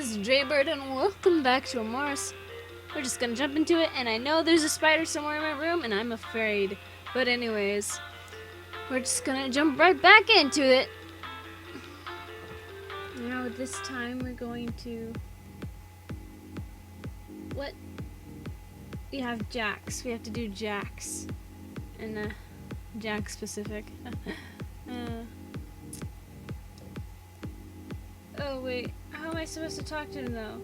is Jaybird, and welcome back to Amorous. We're just gonna jump into it, and I know there's a spider somewhere in my room, and I'm afraid. But anyways, we're just gonna jump right back into it. Now this time we're going to... What? We have Jax. We have to do Jax. And, Jax specific. Oh wait, how am I supposed to talk to him though?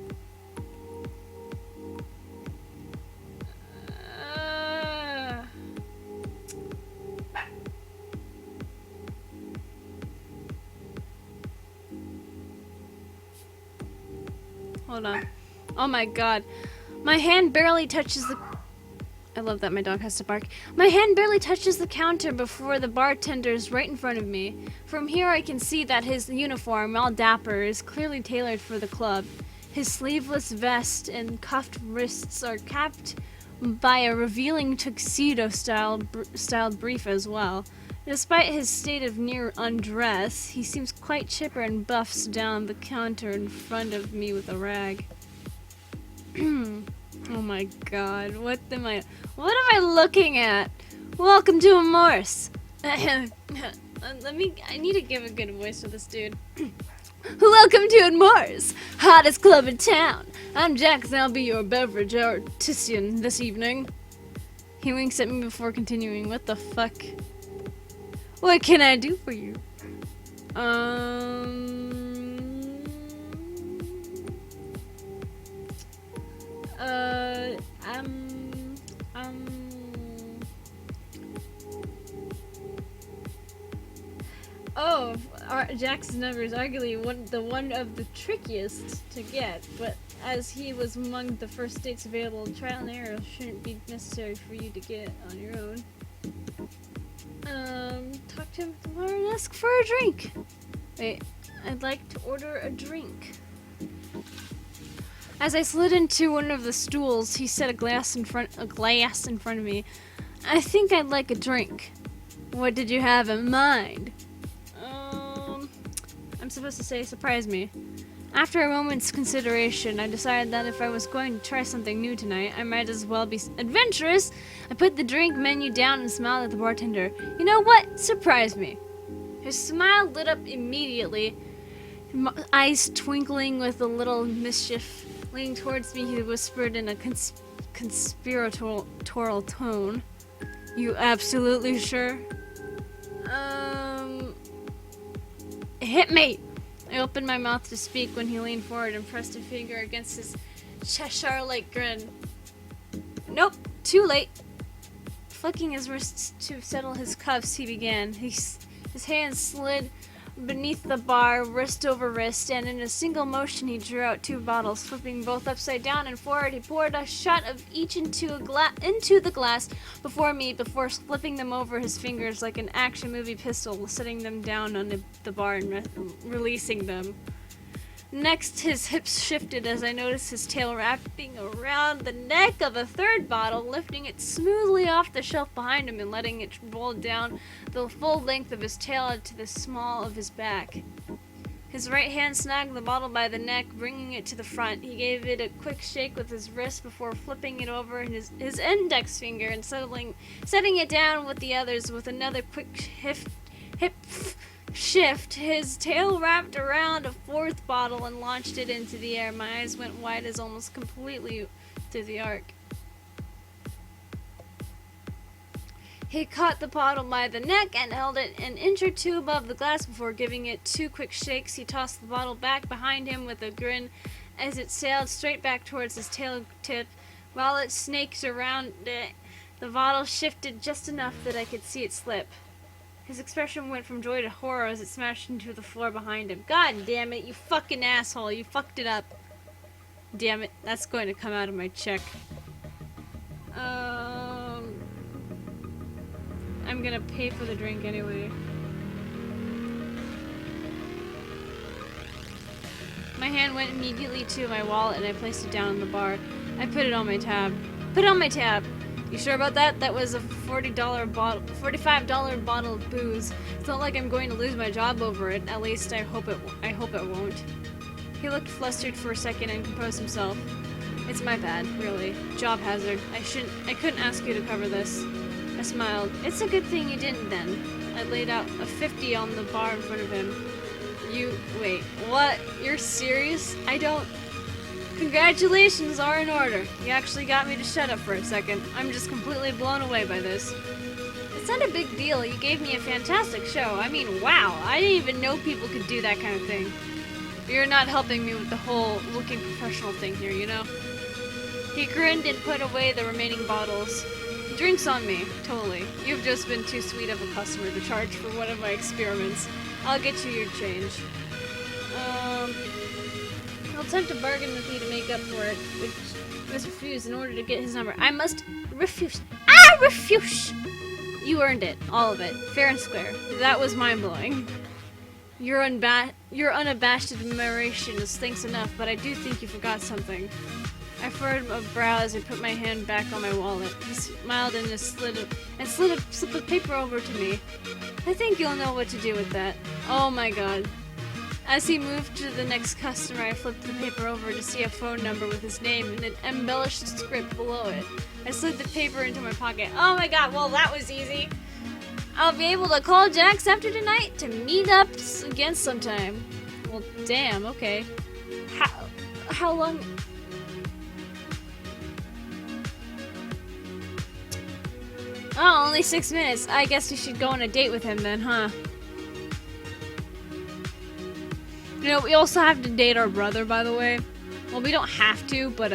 Hold on. Oh my god. My hand barely touches the... I love that my dog has to bark. My hand barely touches the counter before the bartender's right in front of me. From here I can see that his uniform, all dapper, is clearly tailored for the club. His sleeveless vest and cuffed wrists are capped by a revealing tuxedo-styled brief as well. Despite his state of near undress, he seems quite chipper and buffs down the counter in front of me with a rag. Oh my god, what am I looking at? Welcome to Amorous. I need to give a good voice for this dude. Welcome to Amorous, hottest club in town. I'm Jax and I'll be your beverage artisan this evening. He winks at me before continuing. What the fuck? What can I do for you? Oh, Jack's number is arguably one of the trickiest to get, but as he was among the first dates available, trial and error shouldn't be necessary for you to get on your own. Talk to him tomorrow and ask for a drink. Wait, I'd like to order a drink. As I slid into one of the stools, he set a glass in front of me. I think I'd like a drink. What did you have in mind? I'm supposed to say surprise me. After a moment's consideration, I decided that if I was going to try something new tonight, I might as well be adventurous. I put the drink menu down and smiled at the bartender. You know what? Surprise me. His smile lit up immediately, eyes twinkling with a little mischief. Leaning towards me, he whispered in a conspiratorial tone. You absolutely sure? Hit me! I opened my mouth to speak when he leaned forward and pressed a finger against his Cheshire-like grin. Nope, too late. Flicking his wrists to settle his cuffs, he began. His hands slid beneath the bar, wrist over wrist, and in a single motion he drew out 2 bottles. Flipping both upside down and forward, he poured a shot of each into the glass before me, before flipping them over his fingers like an action movie pistol, setting them down on the bar and releasing them. Next, his hips shifted as I noticed his tail wrapping around the neck of a 3rd bottle, lifting it smoothly off the shelf behind him and letting it roll down the full length of his tail to the small of his back. His right hand snagged the bottle by the neck, bringing it to the front. He gave it a quick shake with his wrist before flipping it over his index finger and setting it down with the others with another quick hip shift. His tail wrapped around a 4th bottle and launched it into the air. My eyes went wide as almost completely through the arc. He caught the bottle by the neck and held it an inch or 2 above the glass before giving it 2 quick shakes. He tossed the bottle back behind him with a grin as it sailed straight back towards his tail tip. While it snaked around it, the bottle shifted just enough that I could see it slip. His expression went from joy to horror as it smashed into the floor behind him. God damn it, you fucking asshole. You fucked it up. Damn it, that's going to come out of my check. I'm gonna pay for the drink anyway. My hand went immediately to my wallet and I placed it down on the bar. I put it on my tab. Put it on my tab! You sure about that? That was a $45 bottle of booze. It's not like I'm going to lose my job over it. At least I hope it won't. He looked flustered for a second and composed himself. It's my bad, really. Job hazard. I couldn't ask you to cover this. I smiled. It's a good thing you didn't then. I laid out a 50 on the bar in front of him. Wait, what? You're serious? I don't... Congratulations are in order. You actually got me to shut up for a second. I'm just completely blown away by this. It's not a big deal. You gave me a fantastic show. I mean, wow. I didn't even know people could do that kind of thing. You're not helping me with the whole looking professional thing here, you know? He grinned and put away the remaining bottles. Drinks on me, totally. You've just been too sweet of a customer to charge for one of my experiments. I'll get you your change. I'll attempt to bargain with you to make up for it, which must refuse in order to get his number. I must refuse. I refuse! You earned it. All of it. Fair and square. That was mind-blowing. Your unabashed admiration is thanks enough, but I do think you forgot something. I furrowed a brow as I put my hand back on my wallet. He smiled and slid a slip of paper over to me. I think you'll know what to do with that. Oh my god. As he moved to the next customer, I flipped the paper over to see a phone number with his name and an embellished script below it. I slid the paper into my pocket. Oh my god, well that was easy. I'll be able to call Jax after tonight to meet up again sometime. Well, damn, okay. How long... Oh, only 6 minutes. I guess we should go on a date with him then, huh? You know, we also have to date our brother, by the way. Well, we don't have to, but,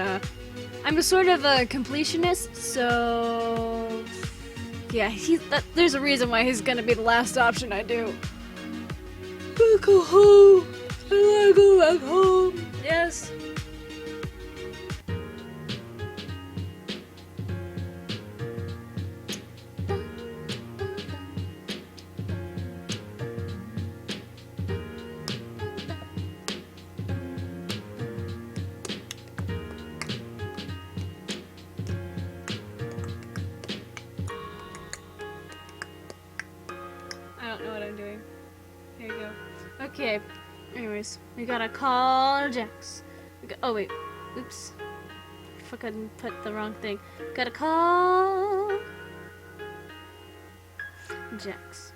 I'm a sort of a completionist, so... Yeah, there's a reason why he's gonna be the last option I do. I go home. I wanna go back home. Yes. I don't know what I'm doing. Here you go. Okay. Anyways, we gotta call Jax. Oh wait. Oops. Fucking put the wrong thing. Gotta call Jax.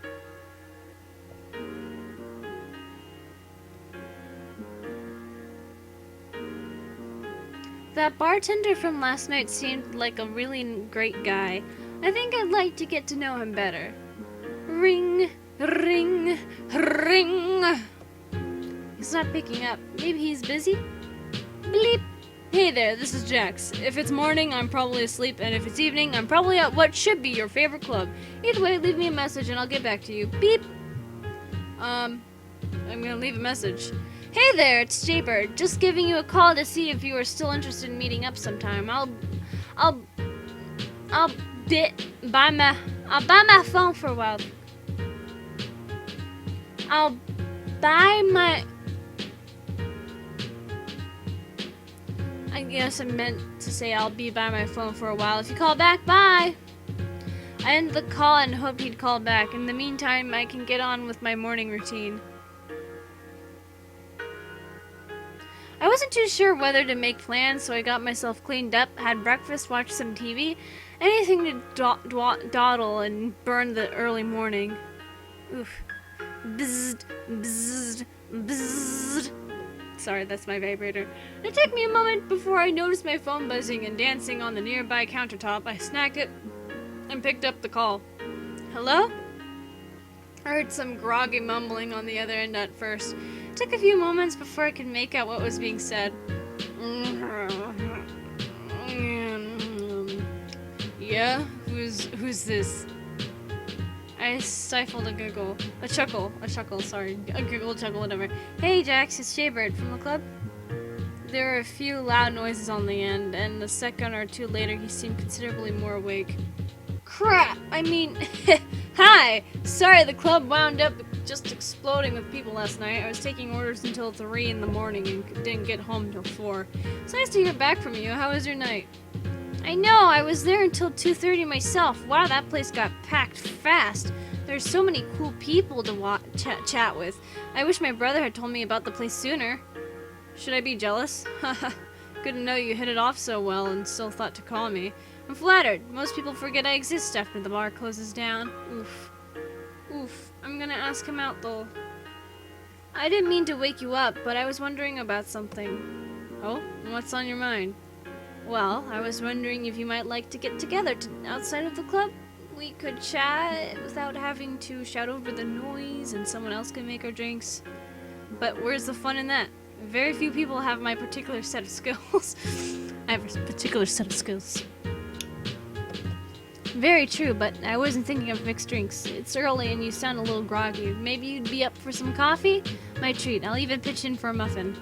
That bartender from last night seemed like a really great guy. I think I'd like to get to know him better. Ring, ring, ring. He's not picking up. Maybe he's busy? Bleep. Hey there, this is Jax. If it's morning, I'm probably asleep, and if it's evening, I'm probably at what should be your favorite club. Either way, leave me a message and I'll get back to you. Beep. I'm gonna leave a message. Hey there, it's Jaybird. Just giving you a call to see if you are still interested in meeting up sometime. I'll buy my phone for a while. I'll buy my... I guess I meant to say I'll be by my phone for a while. If you call back, bye! I ended the call and hoped he'd call back. In the meantime, I can get on with my morning routine. I wasn't too sure whether to make plans, so I got myself cleaned up, had breakfast, watched some TV, anything to dawdle and burn the early morning. Oof. Bzzzt, bzzzt, bzzzt. Sorry, that's my vibrator. It took me a moment before I noticed my phone buzzing and dancing on the nearby countertop. I snagged it and picked up the call. Hello? I heard some groggy mumbling on the other end at first. It took a few moments before I could make out what was being said. Yeah? Who's this? I stifled a giggle. A chuckle, sorry. A giggle, chuckle, whatever. Hey Jax, it's Jaybird from the club. There were a few loud noises on the end, and a second or two later he seemed considerably more awake. Crap! I mean, hi! Sorry the club wound up just exploding with people last night. I was taking orders until 3 in the morning and didn't get home until 4. It's nice to hear back from you. How was your night? I know, I was there until 2:30 myself. Wow, that place got packed fast. There's so many cool people to chat with. I wish my brother had told me about the place sooner. Should I be jealous? Haha. Good to know you hit it off so well and still thought to call me. I'm flattered. Most people forget I exist after the bar closes down. Oof. Oof. I'm gonna ask him out, though. I didn't mean to wake you up, but I was wondering about something. Oh? What's on your mind? Well, I was wondering if you might like to get together outside of the club. We could chat without having to shout over the noise, and someone else can make our drinks. But where's the fun in that? Very few people have my particular set of skills. I have a particular set of skills. Very true, but I wasn't thinking of mixed drinks. It's early and you sound a little groggy. Maybe you'd be up for some coffee? My treat. I'll even pitch in for a muffin.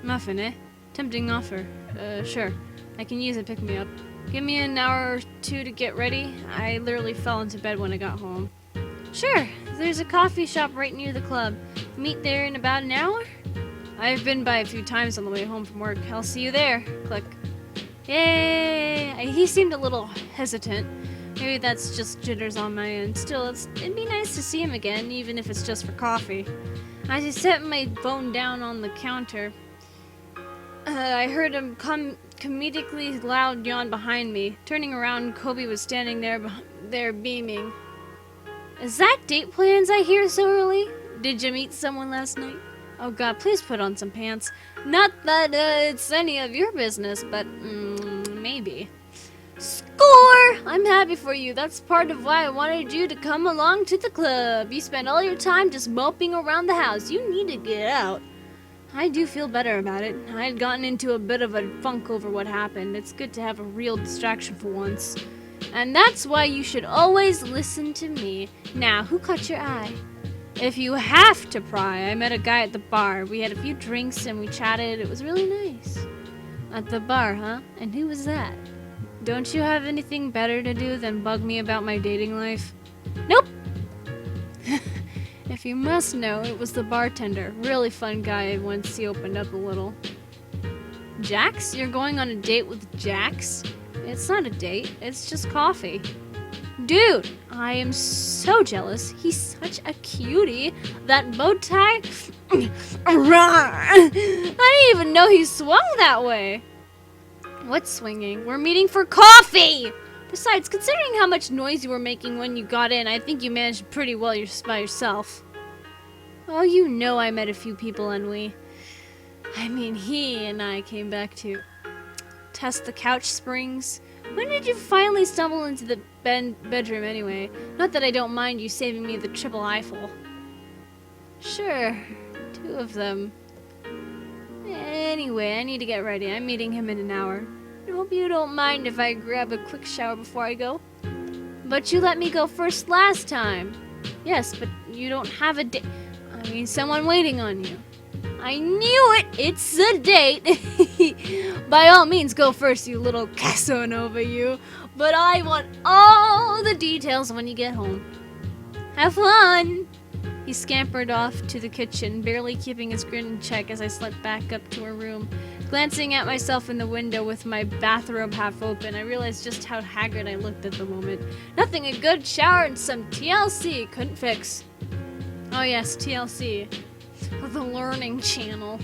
Muffin, eh? Tempting offer. Sure. I can use it, pick me up. Give me an hour or two to get ready. I literally fell into bed when I got home. Sure. There's a coffee shop right near the club. Meet there in about an hour? I've been by a few times on the way home from work. I'll see you there. Click. Yay! He seemed a little hesitant. Maybe that's just jitters on my end. Still, it'd be nice to see him again, even if it's just for coffee. As I set my phone down on the counter, I heard a comedically loud yawn behind me. Turning around, Kobe was standing there beaming. Is that date plans I hear so early? Did you meet someone last night? Oh god, please put on some pants. Not that it's any of your business, but maybe. Score! I'm happy for you. That's part of why I wanted you to come along to the club. You spend all your time just moping around the house. You need to get out. I do feel better about it. I had gotten into a bit of a funk over what happened. It's good to have a real distraction for once. And that's why you should always listen to me. Now, who caught your eye? If you have to pry, I met a guy at the bar. We had a few drinks and we chatted. It was really nice. At the bar, huh? And who was that? Don't you have anything better to do than bug me about my dating life? Nope! If you must know, it was the bartender. Really fun guy once he opened up a little. Jax? You're going on a date with Jax? It's not a date. It's just coffee. Dude, I am so jealous. He's such a cutie. That bow tie? I didn't even know he swung that way. What's swinging? We're meeting for coffee! Besides, considering how much noise you were making when you got in, I think you managed pretty well by yourself. Oh, you know I met a few people and he and I came back to test the couch springs. When did you finally stumble into the bedroom anyway? Not that I don't mind you saving me the triple Eiffel. Sure, 2 of them. Anyway, I need to get ready. I'm meeting him in an hour. I hope you don't mind if I grab a quick shower before I go. But you let me go first last time. Yes, but you don't have a date. Someone waiting on you. I knew it! It's a date! By all means, go first, you little Casanova, you. But I want all the details when you get home. Have fun! He scampered off to the kitchen, barely keeping his grin in check as I slipped back up to her room. Glancing at myself in the window with my bathrobe half open, I realized just how haggard I looked at the moment. Nothing a good shower and some TLC couldn't fix. Oh yes, TLC. The Learning Channel.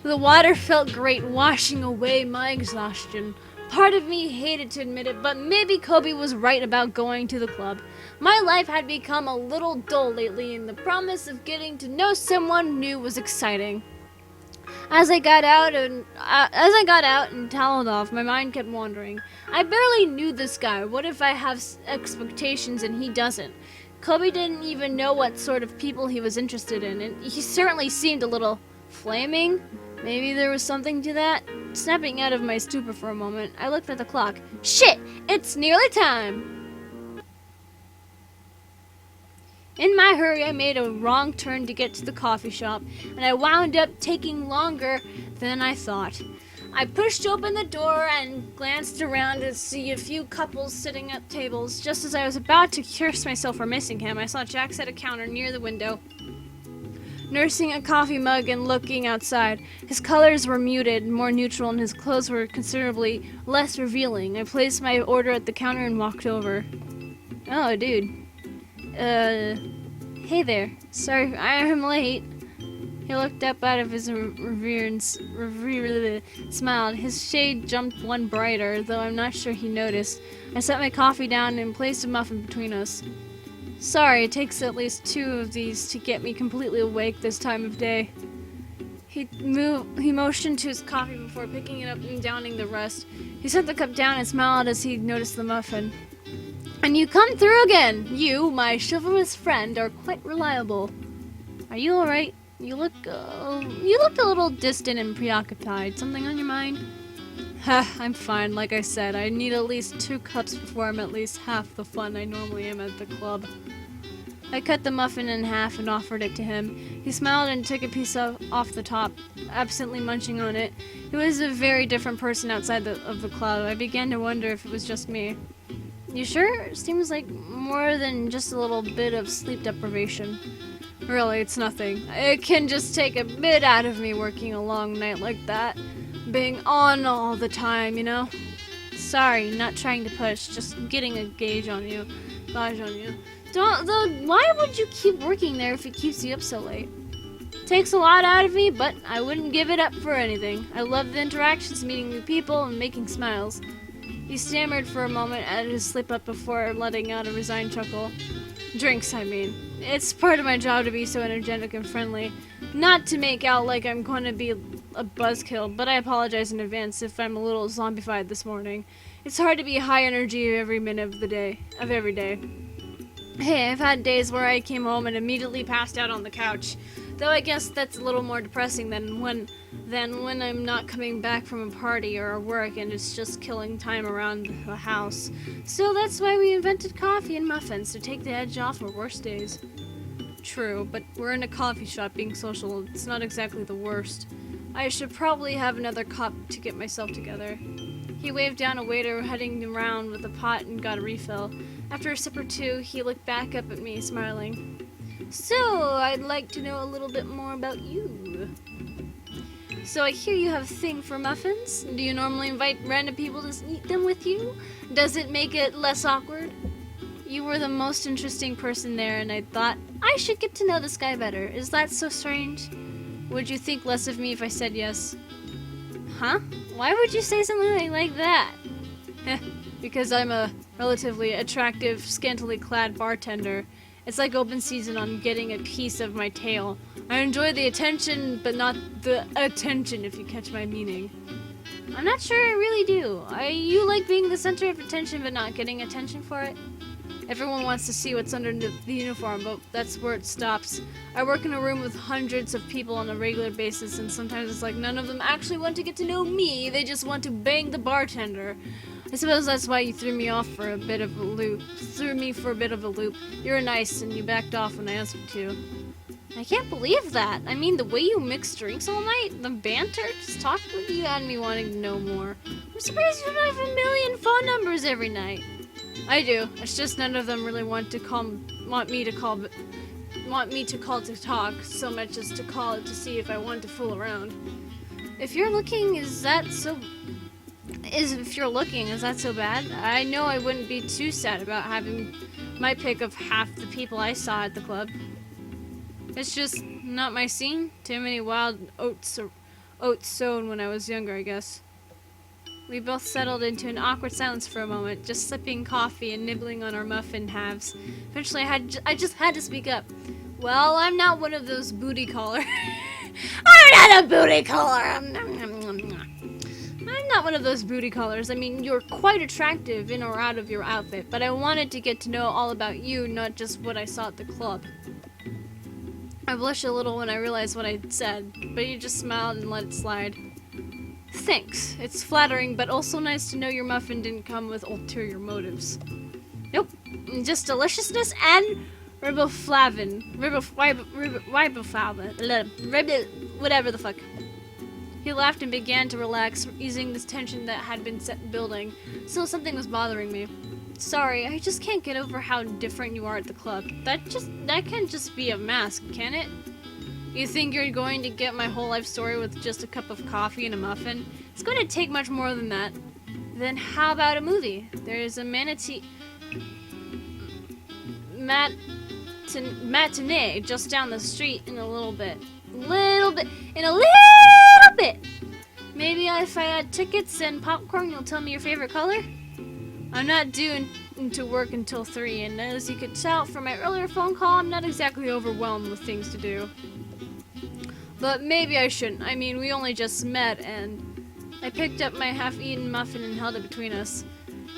The water felt great, washing away my exhaustion. Part of me hated to admit it, but maybe Kobe was right about going to the club. My life had become a little dull lately, and the promise of getting to know someone new was exciting. As I got out and toweled off, my mind kept wandering. I barely knew this guy. What if I have expectations and he doesn't? Kobe didn't even know what sort of people he was interested in, and he certainly seemed a little flaming. Maybe there was something to that. Snapping out of my stupor for a moment, I looked at the clock. Shit! It's nearly time! In my hurry, I made a wrong turn to get to the coffee shop, and I wound up taking longer than I thought. I pushed open the door and glanced around to see a few couples sitting at tables. Just as I was about to curse myself for missing him, I saw Jax at a counter near the window, nursing a coffee mug and looking outside. His colors were muted, more neutral, and his clothes were considerably less revealing. I placed my order at the counter and walked over. Oh, dude. Hey there. Sorry, I'm late. He looked up out of his smiled. His shade jumped one brighter, though I'm not sure he noticed. I set my coffee down and placed a muffin between us. Sorry, it takes at least 2 of these to get me completely awake this time of day. He motioned to his coffee before picking it up and downing the rest. He set the cup down and smiled as he noticed the muffin. And you come through again! You, my chivalrous friend, are quite reliable. Are you alright? You look a little distant and preoccupied. Something on your mind? I'm fine, like I said. I need at least 2 cups before I'm at least half the fun I normally am at the club. I cut the muffin in half and offered it to him. He smiled and took a piece off the top, absently munching on it. He was a very different person outside of the club. I began to wonder if it was just me. You sure? Seems like more than just a little bit of sleep deprivation. Really, it's nothing. It can just take a bit out of me working a long night like that. Being on all the time, you know? Sorry, not trying to push, just getting a gauge on you. Why would you keep working there if it keeps you up so late? Takes a lot out of me, but I wouldn't give it up for anything. I love the interactions, meeting new people, and making smiles. He stammered for a moment at his slip-up before letting out a resigned chuckle. Drinks, I mean. It's part of my job to be so energetic and friendly. Not to make out like I'm going to be a buzzkill, but I apologize in advance if I'm a little zombified this morning. It's hard to be high energy every minute of every day. Hey, I've had days where I came home and immediately passed out on the couch. Though I guess that's a little more depressing than when I'm not coming back from a party or work and it's just killing time around the house. So that's why we invented coffee and muffins, to take the edge off our worst days. True, but we're in a coffee shop being social. It's not exactly the worst. I should probably have another cup to get myself together. He waved down a waiter heading around with a pot and got a refill. After a sip or 2, he looked back up at me, smiling. So, I'd like to know a little bit more about you. So I hear you have a thing for muffins? Do you normally invite random people to eat them with you? Does it make it less awkward? You were the most interesting person there, and I thought, I should get to know this guy better. Is that so strange? Would you think less of me if I said yes? Huh? Why would you say something like that? Because I'm a relatively attractive, scantily clad bartender. It's like open season on getting a piece of my tail. I enjoy the attention, but not the attention, if you catch my meaning. I'm not sure I really do. You like being the center of attention, but not getting attention for it? Everyone wants to see what's under the uniform, but that's where it stops. I work in a room with hundreds of people on a regular basis, and sometimes it's like none of them actually want to get to know me, they just want to bang the bartender. I suppose that's why you threw me for a bit of a loop. You're nice, and you backed off when I asked you to. I can't believe that. I mean, the way you mix drinks all night, the banter, just talking with you had me wanting to know more. I'm surprised you don't have a million phone numbers every night. I do. It's just none of them really want me to call to talk so much as to call to see if I want to fool around. If you're looking, is that so bad? I know I wouldn't be too sad about having my pick of half the people I saw at the club. It's just not my scene. Too many wild oats sown when I was younger, I guess. We both settled into an awkward silence for a moment, just sipping coffee and nibbling on our muffin halves. Eventually, I just had to speak up. Well, I'm not one of those booty callers. I'm not a booty caller. I'm not one of those booty callers. I mean, you're quite attractive in or out of your outfit, but I wanted to get to know all about you, not just what I saw at the club. I blushed a little when I realized what I'd said, but he just smiled and let it slide. Thanks. It's flattering, but also nice to know your muffin didn't come with ulterior motives. Nope. Just deliciousness and riboflavin. Whatever the fuck. He laughed and began to relax, easing this tension that had been building. Still, something was bothering me. Sorry, I just can't get over how different you are at the club. That can't just be a mask, can it? You think you're going to get my whole life story with just a cup of coffee and a muffin? It's going to take much more than that. Then how about a movie? There's a matinee just down the street in a little bit. Little bit. In a little bit. Maybe if I add tickets and popcorn, you'll tell me your favorite color? I'm not due into work until 3, and as you could tell from my earlier phone call, I'm not exactly overwhelmed with things to do. But maybe I shouldn't. I mean, we only just met, and I picked up my half-eaten muffin and held it between us.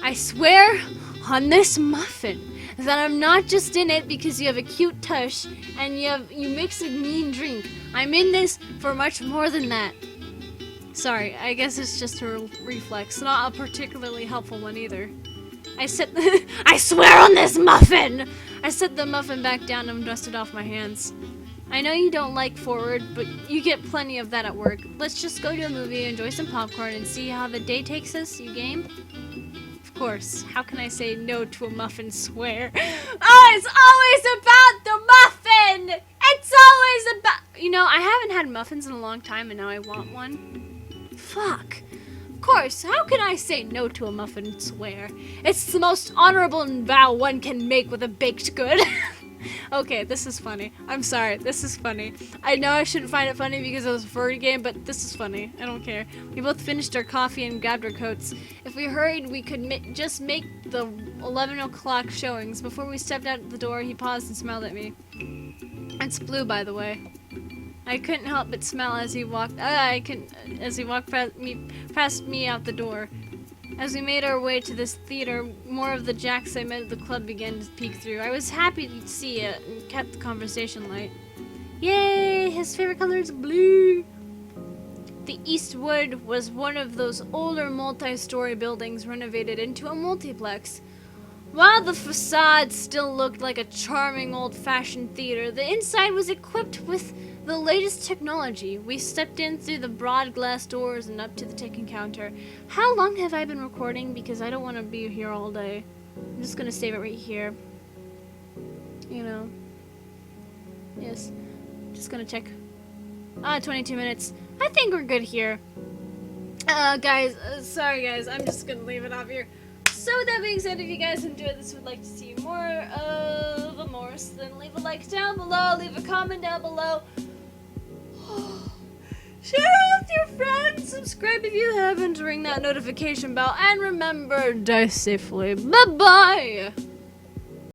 I swear on this muffin that I'm not just in it because you have a cute tush and you mix a mean drink. I'm in this for much more than that. Sorry, I guess it's just a reflex, not a particularly helpful one either. I swear on this muffin! I set the muffin back down and dusted off my hands. I know you don't like forward, but you get plenty of that at work. Let's just go to a movie, enjoy some popcorn, and see how the day takes us. You game? Of course. How can I say no to a muffin swear? Oh, it's always about the muffin! It's always about... You know, I haven't had muffins in a long time, and now I want one. Fuck. Of course, how can I say no to a muffin swear? It's the most honorable vow one can make with a baked good. Okay, this is funny. I'm sorry, this is funny. I know I shouldn't find it funny because it was a furry game, but this is funny. I don't care. We both finished our coffee and grabbed our coats. If we hurried, we could just make the 11 o'clock showings. Before we stepped out the door, he paused and smiled at me. It's blue, by the way. I couldn't help but smile as he walked. Past me out the door. As we made our way to this theater, more of the jacks I met at the club began to peek through. I was happy to see it and kept the conversation light. Yay! His favorite color is blue! The Eastwood was one of those older multi-story buildings renovated into a multiplex. While the facade still looked like a charming old-fashioned theater, the inside was equipped with the latest technology. We stepped in through the broad glass doors and up to the ticket counter. How long have I been recording? Because I don't want to be here all day. I'm just going to save it right here. You know. Yes. Just going to check. 22 minutes. I think we're good here. Guys, sorry guys. I'm just going to leave it off here. So with that being said, if you guys enjoyed this, would like to see more of Amorous, then leave a like down below, leave a comment down below. Share it with your friends, subscribe if you haven't, ring that notification bell, and remember, die safely. Bye-bye!